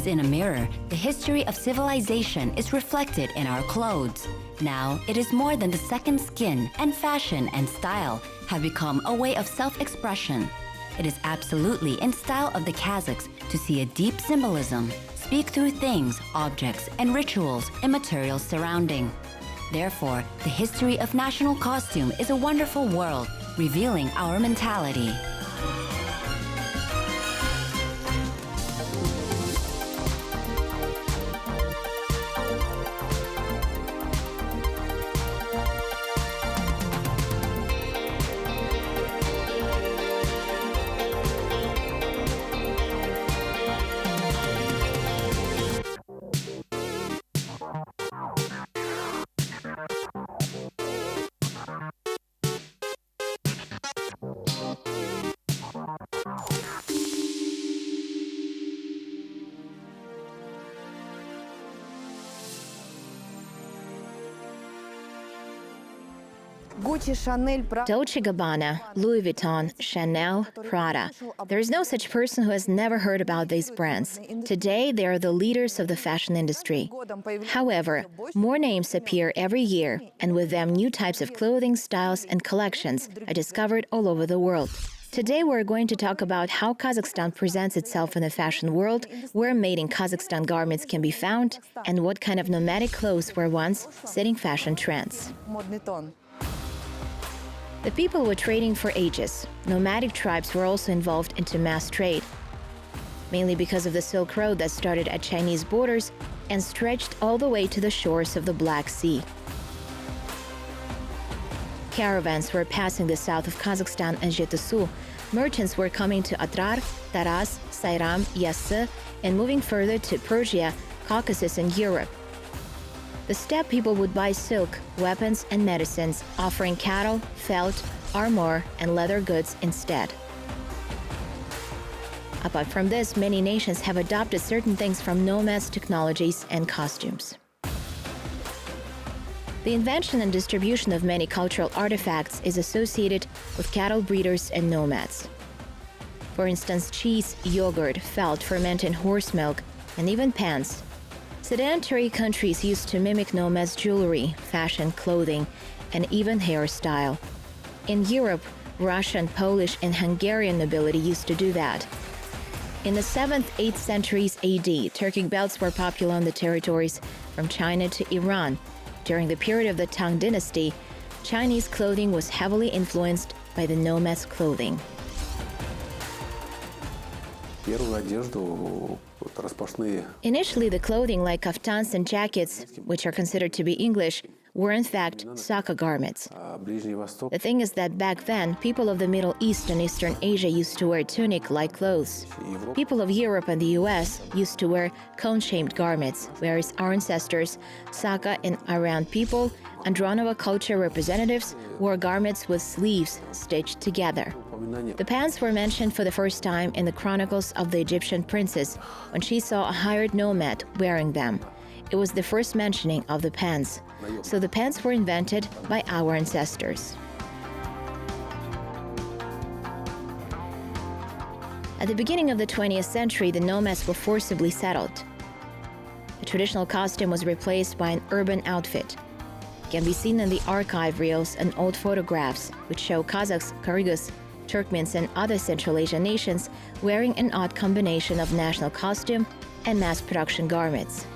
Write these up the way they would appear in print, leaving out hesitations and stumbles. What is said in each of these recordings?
As in a mirror, the history of civilization is reflected in our clothes. Now, it is more than the second skin, and fashion and style have become a way of self-expression. It is absolutely in style of the Kazakhs to see a deep symbolism, speak through things, objects, and rituals in material surrounding. Therefore, the history of national costume is a wonderful world, revealing our mentality. Dolce & Gabbana, Louis Vuitton, Chanel, Prada. There is no such person who has never heard about these brands. Today, they are the leaders of the fashion industry. However, more names appear every year, and with them new types of clothing, styles, and collections are discovered all over the world. Today, we're going to talk about how Kazakhstan presents itself in the fashion world, where made in Kazakhstan garments can be found, and what kind of nomadic clothes were once setting fashion trends. The people were trading for ages. Nomadic tribes were also involved into mass trade, mainly because of the Silk Road that started at Chinese borders and stretched all the way to the shores of the Black Sea. Caravans were passing the south of Kazakhstan and Zhetysu. Merchants were coming to Atrar, Taraz, Sayram, Yassi, and moving further to Persia, Caucasus, and Europe. The steppe people would buy silk, weapons, and medicines, offering cattle, felt, armor, and leather goods instead. Apart from this, many nations have adopted certain things from nomads' technologies and costumes. The invention and distribution of many cultural artifacts is associated with cattle breeders and nomads. For instance, cheese, yogurt, felt, fermented horse milk, and even pants. Sedentary countries used to mimic nomads' jewelry, fashion, clothing, and even hairstyle. In Europe, Russian, Polish, and Hungarian nobility used to do that. In the 7th, 8th centuries AD, Turkic belts were popular on the territories from China to Iran. During the period of the Tang dynasty, Chinese clothing was heavily influenced by the nomads' clothing. Initially, the clothing like kaftans and jackets, which are considered to be English, were in fact Saka garments. The thing is that back then, people of the Middle East and Eastern Asia used to wear tunic-like clothes. People of Europe and the US used to wear cone-shaped garments, whereas our ancestors, Saka and Aryan people, Andronova culture representatives, wore garments with sleeves stitched together. The pants were mentioned for the first time in the chronicles of the Egyptian princess when she saw a hired nomad wearing them. It was the first mentioning of the pants. So the pants were invented by our ancestors. At the beginning of the 20th century, the nomads were forcibly settled. The traditional costume was replaced by an urban outfit. It can be seen in the archive reels and old photographs, which show Kazakhs, Kyrgyz, Turkmens, and other Central Asian nations wearing an odd combination of national costume and mass production garments.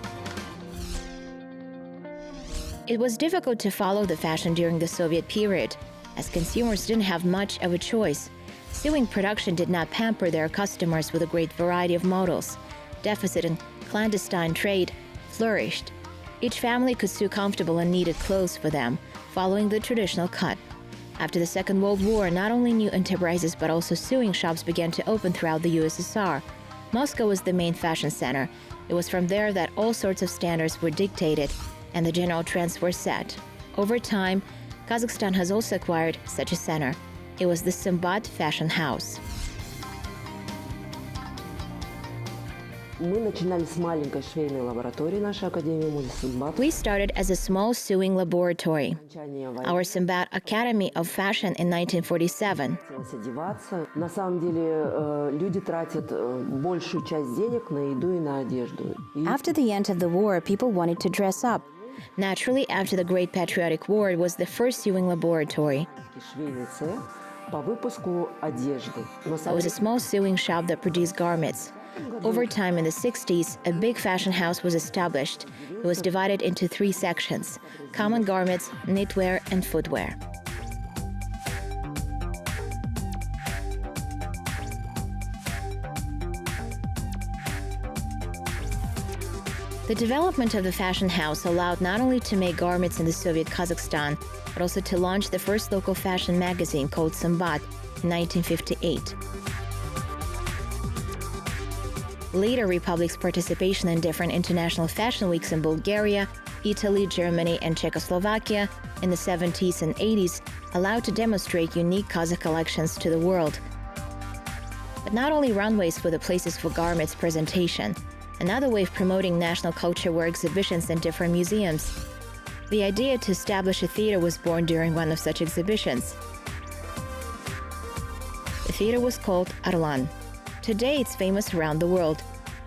It was difficult to follow the fashion during the Soviet period, as consumers didn't have much of a choice. Sewing production did not pamper their customers with a great variety of models. Deficit and clandestine trade flourished. Each family could sew comfortable and needed clothes for them, following the traditional cut. After the Second World War, not only new enterprises but also sewing shops began to open throughout the USSR. Moscow was the main fashion center. It was from there that all sorts of standards were dictated and the general trends were set. Over time, Kazakhstan has also acquired such a center. It was the Sambat Fashion House. We started as a small sewing laboratory. Our Sambat Academy of Fashion in 1947. After the end of the war, people wanted to dress up. Naturally, after the Great Patriotic War, it was the first sewing laboratory. It was a small sewing shop that produced garments. Over time, in the 60s, a big fashion house was established. It was divided into 3 sections: common garments, knitwear, and footwear. The development of the fashion house allowed not only to make garments in the Soviet Kazakhstan, but also to launch the first local fashion magazine called Sambat in 1958. Later, Republic's participation in different international fashion weeks in Bulgaria, Italy, Germany, and Czechoslovakia in the 70s and 80s allowed to demonstrate unique Kazakh collections to the world. But not only runways were the places for garments presentation. Another way of promoting national culture were exhibitions in different museums. The idea to establish a theater was born during one of such exhibitions. The theater was called Arlan. Today, it's famous around the world.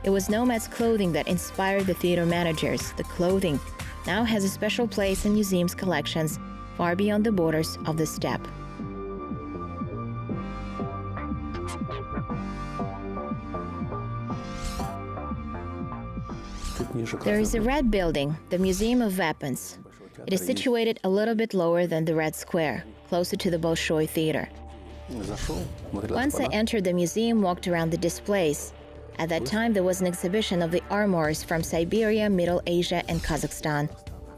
It was nomads' clothing that inspired the theater managers. The clothing now has a special place in museums' collections far beyond the borders of the steppe. There is a red building, the Museum of Weapons. It is situated a little bit lower than the Red Square, closer to the Bolshoi Theater. Once I entered the museum, walked around the displays. At that time, there was an exhibition of the armors from Siberia, Middle Asia, and Kazakhstan.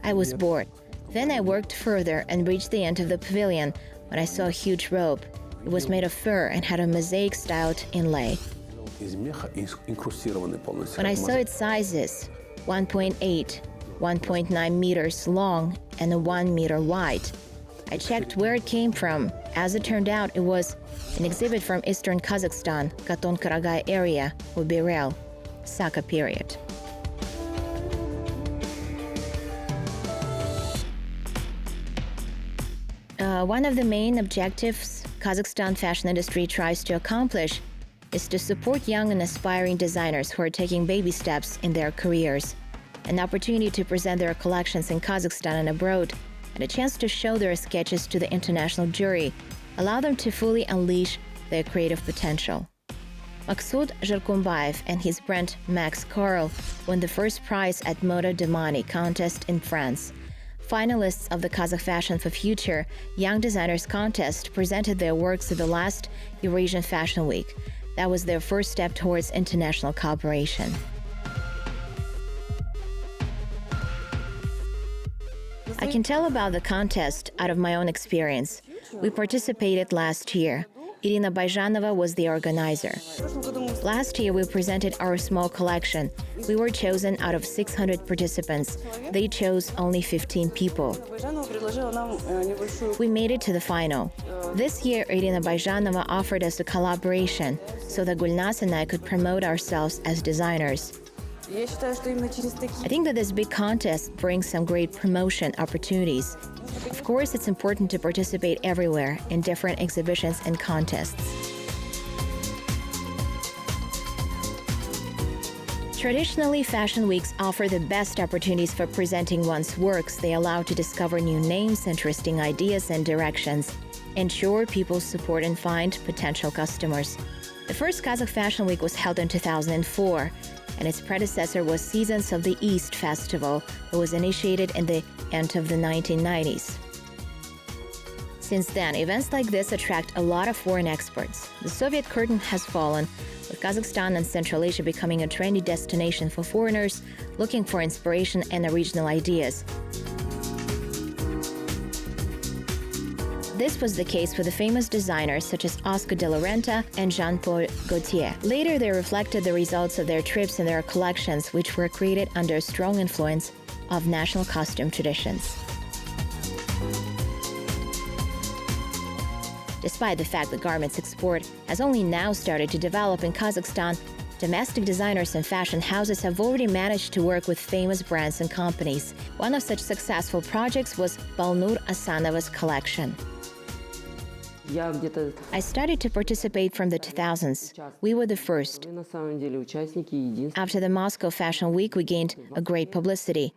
I was bored. Then I worked further and reached the end of the pavilion when I saw a huge robe. It was made of fur and had a mosaic-styled inlay. When I saw its sizes, 1.8, 1.9 meters long, and 1 meter wide, I checked where it came from. As it turned out, it was an exhibit from eastern Kazakhstan, Katon-Karagay area, or Birel, Saka period. One of the main objectives Kazakhstan fashion industry tries to accomplish is to support young and aspiring designers who are taking baby steps in their careers, an opportunity to present their collections in Kazakhstan and abroad, and a chance to show their sketches to the international jury, allow them to fully unleash their creative potential. Maksud Zharkumbayev and his brand Max Carl won the first prize at Moda Demani contest in France. Finalists of the Kazakh Fashion for Future Young Designers Contest presented their works at the last Eurasian Fashion Week. That was their first step towards international cooperation. I can tell about the contest out of my own experience. We participated last year. Irina Bayzhanova was the organizer. Last year, we presented our small collection. We were chosen out of 600 participants. They chose only 15 people. We made it to the final. This year, Irina Bayzhanova offered us a collaboration so that Gulnaz and I could promote ourselves as designers. I think that this big contest brings some great promotion opportunities. Of course, it's important to participate everywhere in different exhibitions and contests. Traditionally, fashion weeks offer the best opportunities for presenting one's works. They allow to discover new names, interesting ideas, and directions, ensure people's support, and find potential customers. The first Kazakh Fashion Week was held in 2004. And its predecessor was Seasons of the East Festival that was initiated in the end of the 1990s. Since then, events like this attract a lot of foreign experts. The Soviet curtain has fallen, with Kazakhstan and Central Asia becoming a trendy destination for foreigners looking for inspiration and original ideas. This was the case for the famous designers such as Oscar de la Renta and Jean-Paul Gaultier. Later, they reflected the results of their trips in their collections, which were created under a strong influence of national costume traditions. Despite the fact that garments export has only now started to develop in Kazakhstan, Domestic designers and fashion houses have already managed to work with famous brands and companies. One of such successful projects was Balnur Asanova's collection. I started to participate from the 2000s. We were the first. After the Moscow Fashion Week, we gained a great publicity.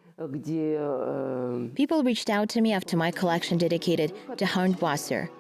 People reached out to me after my collection dedicated to Wasser.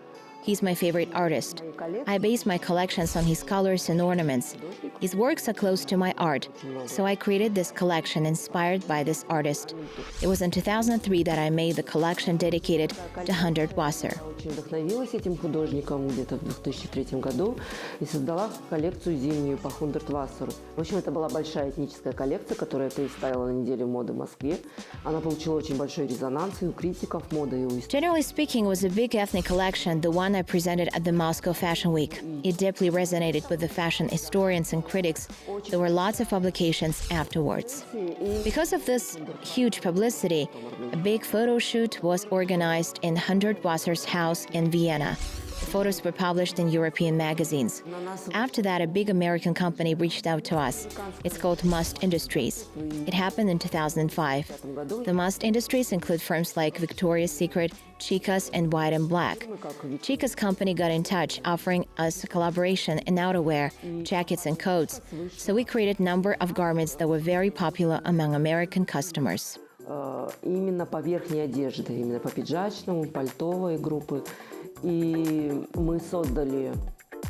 He's my favorite artist. I base my collections on his colors and ornaments. His works are close to my art, so I created this collection inspired by this artist. It was in 2003 that I made the collection dedicated to Wasser. Вдохновилась этим художником где-то в 2003 году и создала коллекцию зимнюю по Вассеру. В общем, это была большая этническая коллекция, которую я представила на неделе моды в Москве. Она получила очень большой резонанс и у критиков моды, и у историков. Generally speaking, it was a big ethnic collection, the one I presented at the Moscow Fashion Week. It deeply resonated with the fashion historians and critics. There were lots of publications afterwards. Because of this huge publicity, a big photo shoot was organized in Wasser's house in Vienna. The photos were published in European magazines. After that, a big American company reached out to us. It's called Must Industries. It happened in 2005. The Must Industries include firms like Victoria's Secret, Chica's, and White and Black. Chica's company got in touch, offering us a collaboration in outerwear, jackets, and coats. So we created a number of garments that were very popular among American customers. Именно по верхней одежде, именно по пиджачному, пальтовой группы. И мы создали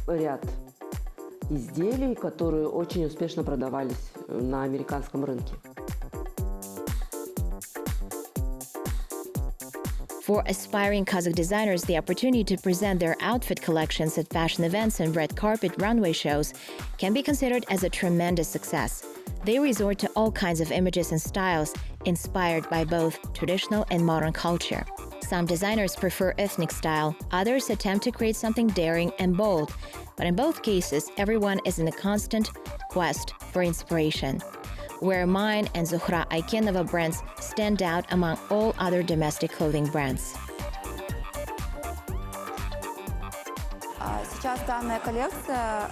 ряд изделий, которые очень успешно продавались на американском рынке. For aspiring Kazakh designers, the opportunity to present their outfit collections at fashion events and red carpet runway shows can be considered as a tremendous success. They resort to all kinds of images and styles inspired by both traditional and modern culture. Some designers prefer ethnic style, others attempt to create something daring and bold, but in both cases, everyone is in a constant quest for inspiration, where mine and Zuhra Aykenova brands stand out among all other domestic clothing brands. Сейчас данная коллекция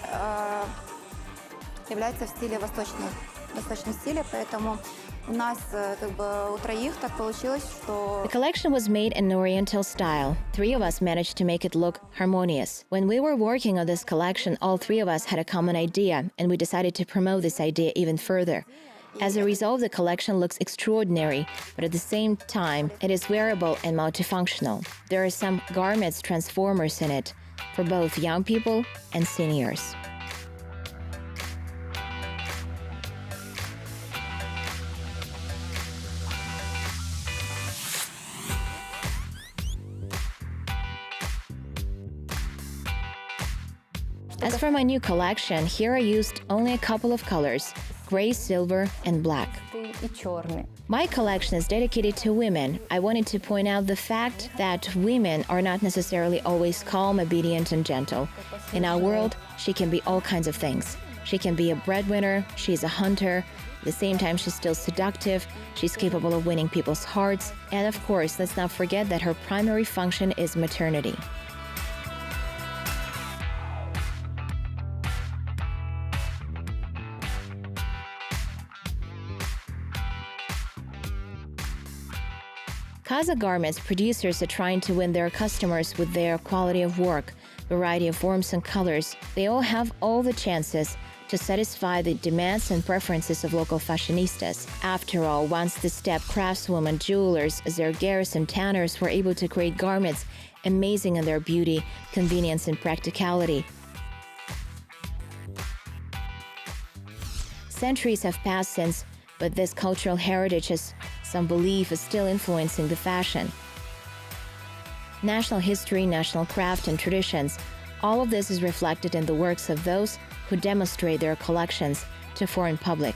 является в стиле восточном стиле, поэтому у нас у троих так получилось, что... The collection was made in Oriental style. 3 of us managed to make it look harmonious. When we were working on this collection, all 3 of us had a common idea, and we decided to promote this idea even further. As a result, the collection looks extraordinary, but at the same time, it is wearable and multifunctional. There are some garments transformers in it, for both young people and seniors. As for my new collection, here I used only a couple of colors: gray, silver, and black. My collection is dedicated to women. I wanted to point out the fact that women are not necessarily always calm, obedient, and gentle. In our world, she can be all kinds of things. She can be a breadwinner, she's a hunter, at the same time she's still seductive, she's capable of winning people's hearts, and of course, let's not forget that her primary function is maternity. Kazakh garments producers are trying to win their customers with their quality of work, variety of forms and colors. They all have all the chances to satisfy the demands and preferences of local fashionistas. After all, once the Steppe craftswomen, jewelers, zergers, and tanners were able to create garments amazing in their beauty, convenience, and practicality. Centuries have passed since, but this cultural heritage has some belief is still influencing the fashion. National history, national craft, and traditions, all of this is reflected in the works of those who demonstrate their collections to foreign public.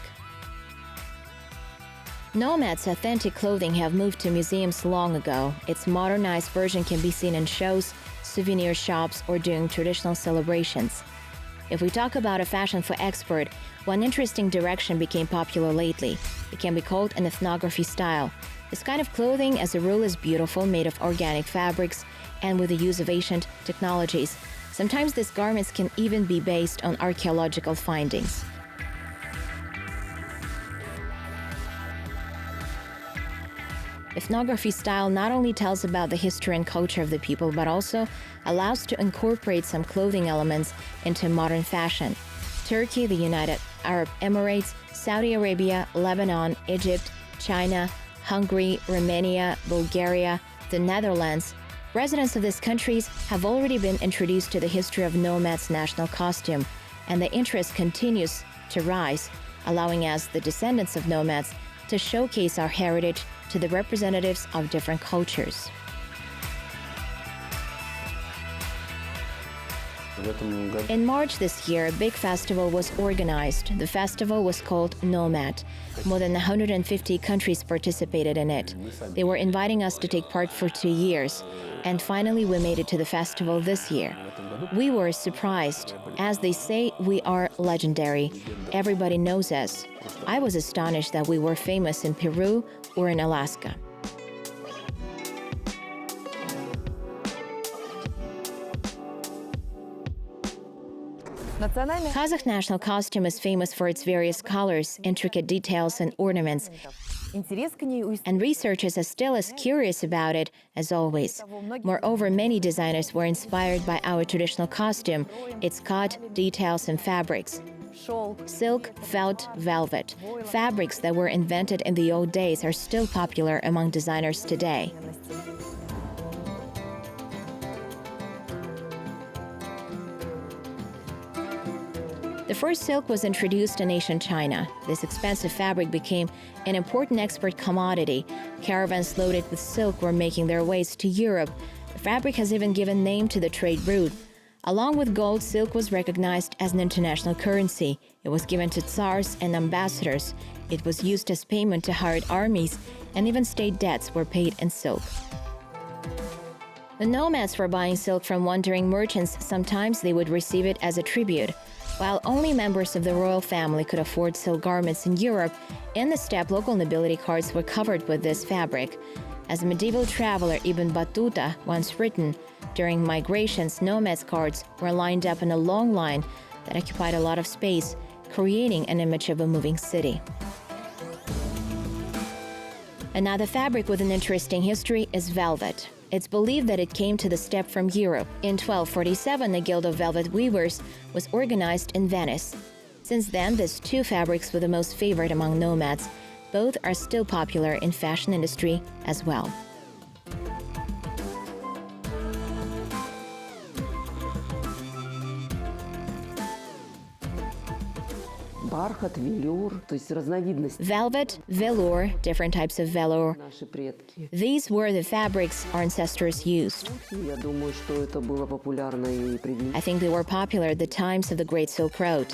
Nomad's authentic clothing have moved to museums long ago. Its modernized version can be seen in shows, souvenir shops, or during traditional celebrations. If we talk about a fashion for export, one interesting direction became popular lately. It can be called an ethnography style. This kind of clothing, as a rule, is beautiful, made of organic fabrics, and with the use of ancient technologies. Sometimes these garments can even be based on archaeological findings. Ethnography style not only tells about the history and culture of the people, but also allows to incorporate some clothing elements into modern fashion. Turkey, the United Arab Emirates, Saudi Arabia, Lebanon, Egypt, China, Hungary, Romania, Bulgaria, the Netherlands. Residents of these countries have already been introduced to the history of nomads' national costume, and the interest continues to rise, allowing us, the descendants of nomads, to showcase our heritage to the representatives of different cultures. In March this year, a big festival was organized. The festival was called Nomad. More than 150 countries participated in it. They were inviting us to take part for 2 years. And finally, we made it to the festival this year. We were surprised. As they say, we are legendary. Everybody knows us. I was astonished that we were famous in Peru or in Alaska. Kazakh national costume is famous for its various colors, intricate details, and ornaments. And researchers are still as curious about it as always. Moreover, many designers were inspired by our traditional costume, its cut, details, and fabrics. Silk, felt, velvet. Fabrics that were invented in the old days are still popular among designers today. The first silk was introduced in ancient China. This expensive fabric became an important export commodity. Caravans loaded with silk were making their ways to Europe. The fabric has even given name to the trade route. Along with gold, silk was recognized as an international currency. It was given to tsars and ambassadors. It was used as payment to hired armies, and even state debts were paid in silk. The nomads were buying silk from wandering merchants. Sometimes they would receive it as a tribute. While only members of the royal family could afford silk garments in Europe, in the steppe, local nobility carts were covered with this fabric. As a medieval traveler Ibn Battuta once written, during migrations, nomads' carts were lined up in a long line that occupied a lot of space, creating an image of a moving city. Another fabric with an interesting history is velvet. It's believed that it came to the steppe from Europe. In 1247, a guild of velvet weavers was organized in Venice. Since then, these two fabrics were the most favored among nomads. Both are still popular in fashion industry as well. Velvet, velour, different types of velour. These were the fabrics our ancestors used. I think they were popular at the times of the Great Silk Road,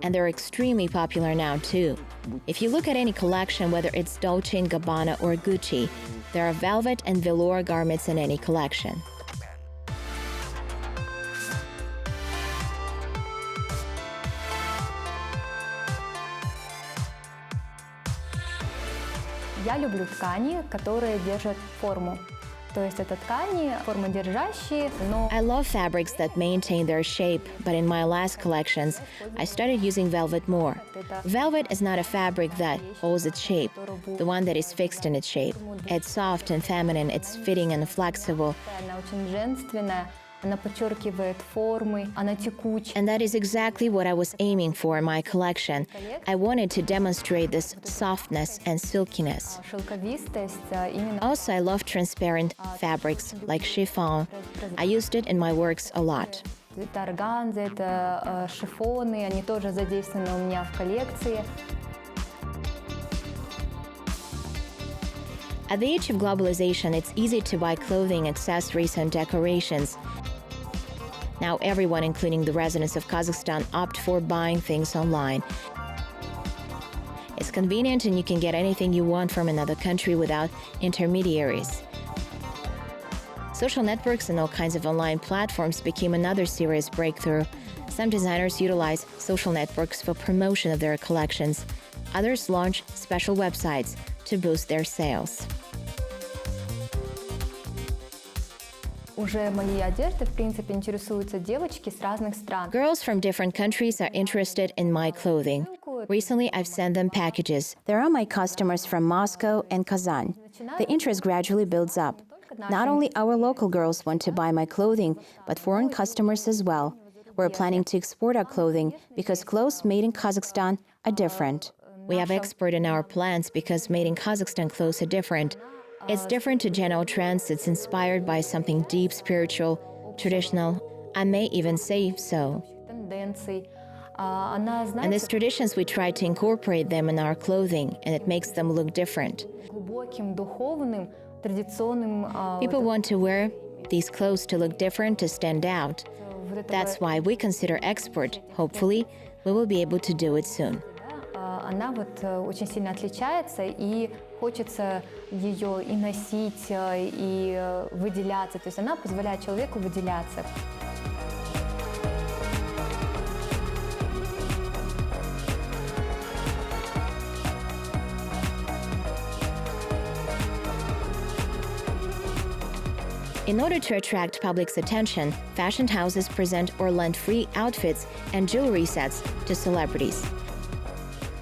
and they're extremely popular now too. If you look at any collection, whether it's Dolce & Gabbana or Gucci, there are velvet and velour garments in any collection. Я люблю ткани, которые держат форму. То есть это ткани формодержащие, но... I love fabrics that maintain their shape, but in my last collections, I started using velvet more. Velvet is not a fabric that holds its shape, the one that is fixed in its shape. It's soft and feminine, it's fitting and flexible. Она очень женственная. Она подчеркивает формы, она текучая. And that is exactly what I was aiming for in my collection. I wanted to demonstrate this softness and silkiness. Шелковистость именно. Also, I love transparent fabrics like chiffon. I used it in my works a lot. Это органза, это шифоны, они тоже задействованы у меня в коллекции. At the age of globalization, it's easy to buy clothing, accessories, and decorations. Now everyone, including the residents of Kazakhstan, opt for buying things online. It's convenient and you can get anything you want from another country without intermediaries. Social networks and all kinds of online platforms became another serious breakthrough. Some designers utilize social networks for promotion of their collections. Others launch special websites to boost their sales. Уже моей одеждой, в принципе, интересуются девочки с разных стран. Girls from different countries are interested in my clothing. Recently, I've sent them packages. There are my customers from Moscow and Kazan. The interest gradually builds up. Not only our local girls want to buy my clothing, but foreign customers as well. We're planning to export our clothing because clothes made in Kazakhstan are different. We have export in our plans because made in Kazakhstan clothes are different. It's different to general trends. It's inspired by something deep, spiritual, traditional. I may even say so. And these traditions, we try to incorporate them in our clothing, and it makes them look different. People want to wear these clothes to look different, to stand out. That's why we consider export. Hopefully, we will be able to do it soon. Она очень сильно отличается, и хочется ее и носить, и выделяться. То есть она позволяет человеку выделяться. In order to attract public's attention, fashion houses present or lend free outfits and jewelry sets to celebrities.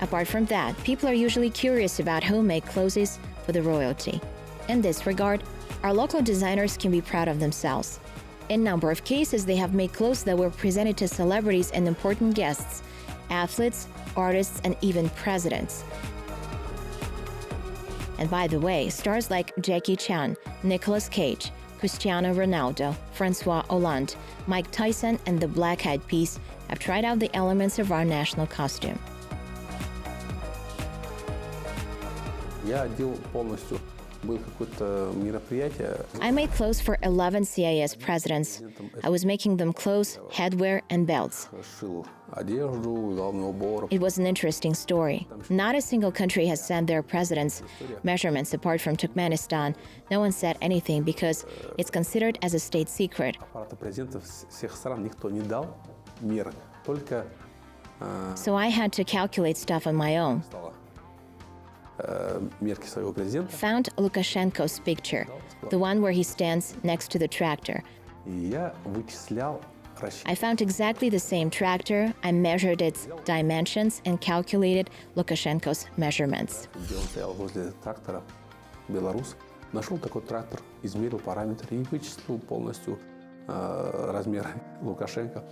Apart from that, people are usually curious about homemade clothes for the royalty. In this regard, our local designers can be proud of themselves. In a number of cases, they have made clothes that were presented to celebrities and important guests, athletes, artists, and even presidents. And by the way, stars like Jackie Chan, Nicolas Cage, Cristiano Ronaldo, Francois Hollande, Mike Tyson, and the Black Eyed Peas have tried out the elements of our national costume. I made clothes for 11 CIS presidents. I was making them clothes, headwear, and belts. It was an interesting story. Not a single country has sent their presidents measurements apart from Turkmenistan. No one said anything because it's considered as a state secret. So I had to calculate stuff on my own. Found Lukashenko's picture, the one where he stands next to the tractor. I found exactly the same tractor. I measured its dimensions and calculated Lukashenko's measurements. Нашел такой трактор, измерил параметры и вычислил полностью размер Лукашенко.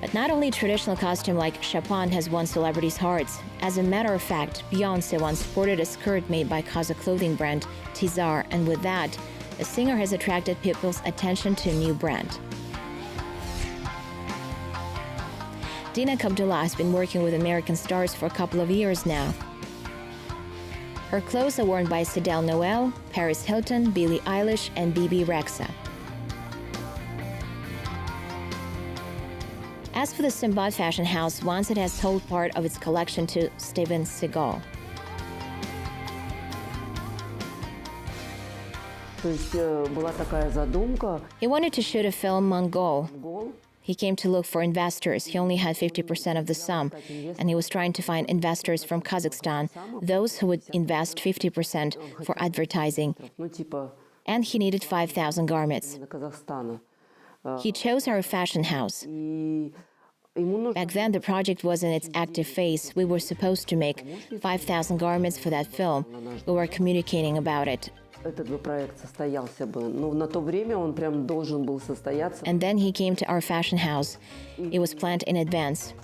But not only traditional costume like Chopin has won celebrities' hearts. As a matter of fact, Beyoncé once sported a skirt made by Kazakh clothing brand Tizar, and with that, the singer has attracted people's attention to a new brand. Dina Kabdullah has been working with American stars for a couple of years now. Her clothes are worn by Adele Noel, Paris Hilton, Billie Eilish, and Bibi Rexha. As for the Simbad fashion house, once it has sold part of its collection to Steven Seagal. He wanted to shoot a film Mongol. He came to look for investors. He only had 50% of the sum, and he was trying to find investors from Kazakhstan, those who would invest 50% for advertising. And he needed 5,000 garments. He chose our fashion house. Back then, the project was in its active phase. We were supposed to make 5,000 garments for that film. We were communicating about it. And then he came to our fashion house. It was planned in advance.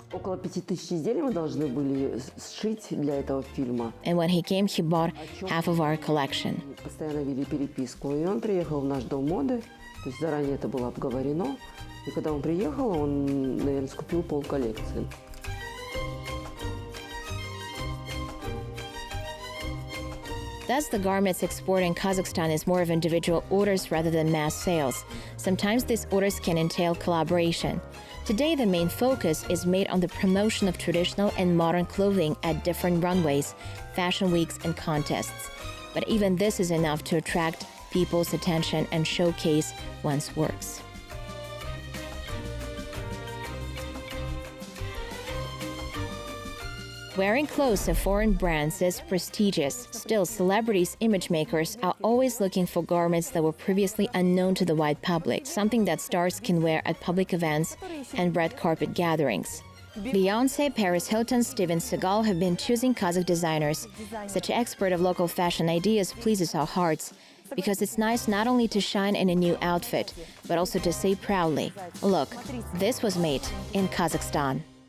And when he came, he bought half of our collection. То есть заранее это было обговорено, и когда он приехал, он, наверное, скупил полколлекции. Thus, the garments export in Kazakhstan is more of individual orders rather than mass sales. Sometimes these orders can entail collaboration. Today, the main focus is made on the promotion of traditional and modern clothing at different runways, fashion weeks, and contests. But even this is enough to attract people's attention and showcase one's works. Wearing clothes of foreign brands is prestigious. Still, celebrities' image makers are always looking for garments that were previously unknown to the wide public, something that stars can wear at public events and red carpet gatherings. Beyoncé, Paris Hilton, Steven Seagal have been choosing Kazakh designers. Such an expert of local fashion ideas pleases our hearts, because it's nice not only to shine in a new outfit, but also to say proudly, "Look, this was made in Kazakhstan."